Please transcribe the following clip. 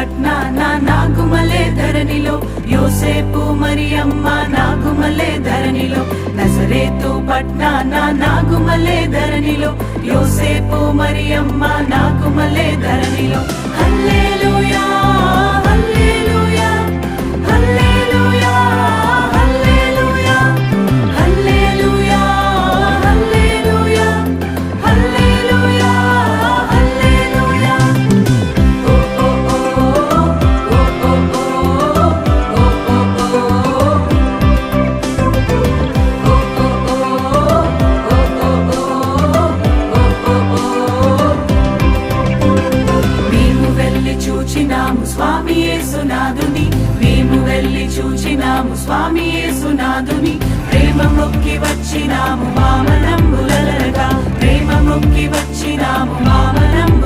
పట్నాన నాగుమలే ధరణిలో, యోసేపు మరియమ్మ నాగుమలే ధరణిలో. నజరేతు పట్నాన నాగుమలే ధరణిలో, యోసేపు మరియమ్మ నాగుమలే ధరణిలో. హల్లెలూయా హల్లెలూయా హల్లెలూయా హల్లెలూయా హల్లెలూయా హల్లెలూయా హల్లెలూయా హల్లెలూయా. ఓ ఓ ఓ ఓ ఓ మేము వెళ్ళి చూచినాము స్వామి యేసునాథుని, మేము వెళ్ళి చూచినాము స్వామి యేసునాథుని. ప్రేమ మొక్కి వచ్చినాము వామనంబులరగా, ప్రేమ మొక్కి వచ్చినాము వామనంబులరగా.